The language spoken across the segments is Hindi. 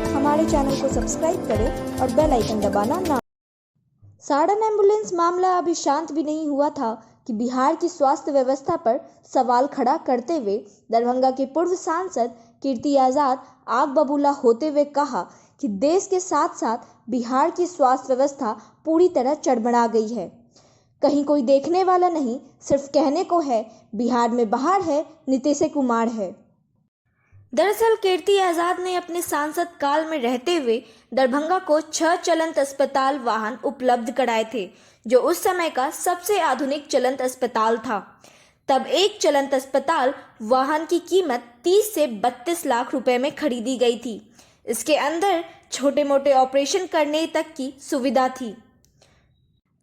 हमारे चैनल को सब्सक्राइब करें और बेल आइकन दबाना ना। साड़न एम्बुलेंस मामला अभी शांत भी नहीं हुआ था कि बिहार की स्वास्थ्य व्यवस्था पर सवाल खड़ा करते हुए दरभंगा के पूर्व सांसद कीर्ति आजाद आग बबूला होते हुए कहा कि देश के साथ साथ बिहार की स्वास्थ्य व्यवस्था पूरी तरह चरमरा गई है। कहीं कोई देखने वाला नहीं, सिर्फ कहने को है बिहार में बाहर है, नीतीश कुमार है। दरअसल कीर्ति आजाद ने अपने सांसद काल में रहते हुए दरभंगा को 6 चलंत अस्पताल वाहन उपलब्ध कराए थे, जो उस समय का सबसे आधुनिक चलंत अस्पताल था। तब एक चलंत अस्पताल वाहन की कीमत 30 से 32 लाख रुपए में खरीदी गई थी। इसके अंदर छोटे मोटे ऑपरेशन करने तक की सुविधा थी।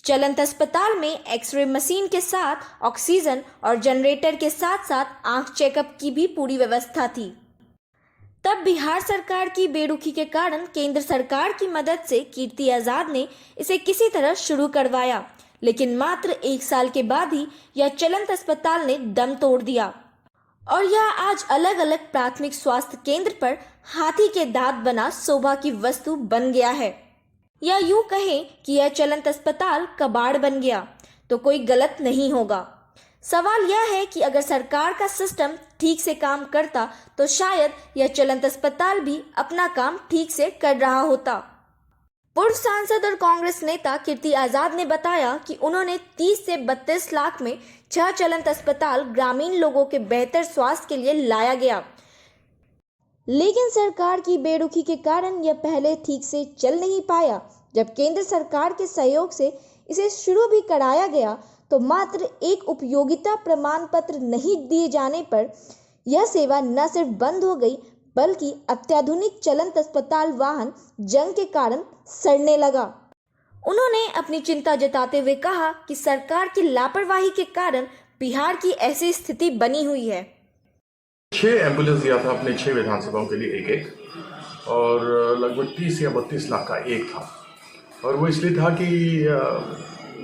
चलंत अस्पताल में एक्सरे मशीन के साथ ऑक्सीजन और जनरेटर के साथ साथ आंख चेकअप की भी पूरी व्यवस्था थी। तब बिहार सरकार की बेरुखी के कारण केंद्र सरकार की मदद से कीर्ति आजाद ने इसे किसी तरह शुरू करवाया, लेकिन मात्र 1 साल के बाद ही यह चलंत अस्पताल ने दम तोड़ दिया और यह आज अलग अलग प्राथमिक स्वास्थ्य केंद्र पर हाथी के दांत बना शोभा की वस्तु बन गया है। या यूं कहें कि यह चलंत अस्पताल कबाड़ बन गया तो कोई गलत नहीं होगा। सवाल यह है कि अगर सरकार का सिस्टम ठीक से काम करता तो शायद यह चलंत अस्पताल भी अपना काम ठीक से कर रहा होता। पूर्व सांसद और कांग्रेस नेता कीर्ति आजाद ने बताया कि उन्होंने 30 से 32 लाख में 6 चलंत अस्पताल ग्रामीण लोगों के बेहतर स्वास्थ्य के लिए लाया गया, लेकिन सरकार की बेरुखी के कारण यह पहले ठीक से चल नहीं पाया। जब केंद्र सरकार के सहयोग से इसे शुरू भी कराया गया तो मात्र एक उपयोगिता प्रमाण पत्र नहीं दिए जाने पर यह सेवा न सिर्फ बंद हो गई बल्कि अत्याधुनिक चलंत अस्पताल वाहन जंग के कारण सड़ने लगा। उन्होंने अपनी चिंता जताते हुए कहा कि सरकार की लापरवाही के कारण बिहार की ऐसी स्थिति बनी हुई है। 6 एम्बुलेंस दिया था अपने 6 विधानसभाओं के लिए एक और लगभग 30 या 32 लाख का एक था। और वो इसलिए था कि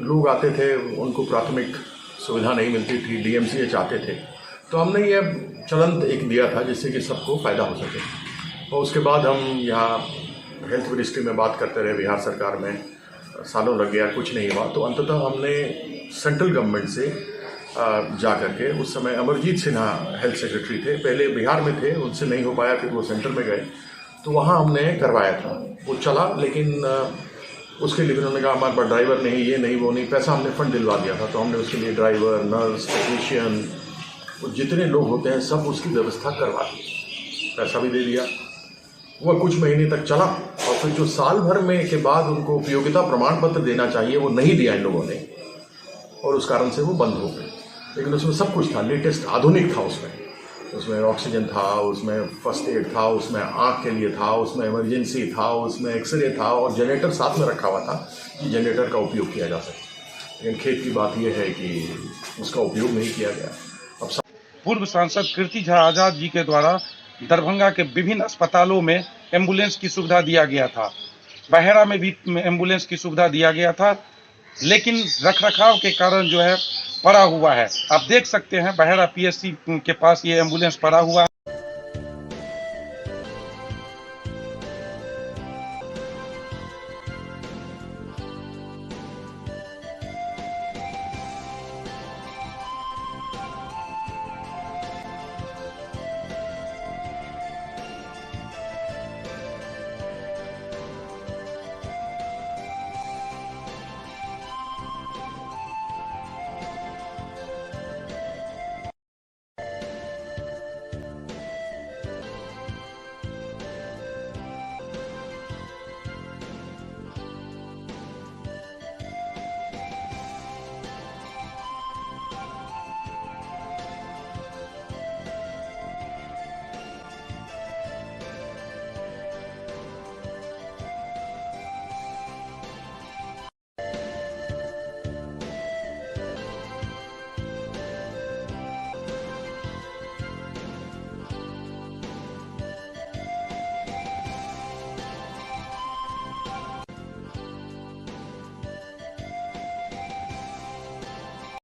लोग आते थे, उनको प्राथमिक सुविधा नहीं मिलती थी, डीएमसीएच आते थे, तो हमने ये चलंत एक दिया था जिससे कि सबको फ़ायदा हो सके। और उसके बाद हम यहाँ हेल्थ मिनिस्ट्री में बात करते रहे, बिहार सरकार में सालों लग गया, कुछ नहीं हुआ। तो अंततः हमने सेंट्रल गवर्नमेंट से जा करके, उस समय अमरजीत सिन्हा हेल्थ सेक्रेटरी थे, पहले बिहार में थे, उनसे नहीं हो पाया, फिर वो सेंट्रल में गए, तो वहाँ हमने करवाया था। वो चला, लेकिन उसके लिए उन्होंने कहा हमारे पास ड्राइवर नहीं, ये नहीं, वो नहीं, पैसा हमने फंड दिलवा दिया था। तो हमने उसके लिए ड्राइवर, नर्स, टेक्नीशियन, जितने लोग होते हैं सब उसकी व्यवस्था करवा दी, पैसा भी दे दिया। वह कुछ महीने तक चला और फिर जो साल भर में के बाद उनको उपयोगिता प्रमाण पत्र देना चाहिए वो नहीं दिया इन लोगों ने, और उस कारण से वो बंद हो गए। लेकिन उसमें सब कुछ था, लेटेस्ट आधुनिक था, उसमें ऑक्सीजन था, उसमें फर्स्ट एड था, उसमें आँख के लिए था, उसमें इमरजेंसी था, उसमें एक्सरे था और जनरेटर साथ में रखा हुआ था कि जनरेटर का उपयोग किया जा सके। लेकिन खेत की बात यह है कि उसका उपयोग नहीं किया गया। अब पूर्व सांसद कीर्ति आजाद जी के द्वारा दरभंगा के विभिन्न अस्पतालों में एम्बुलेंस की सुविधा दिया गया था, बहेड़ा में भी एम्बुलेंस की सुविधा दिया गया था, लेकिन रखरखाव के कारण जो है पड़ा हुआ है। आप देख सकते हैं बहेड़ा पीएससी के पास ये एम्बुलेंस पड़ा हुआ है।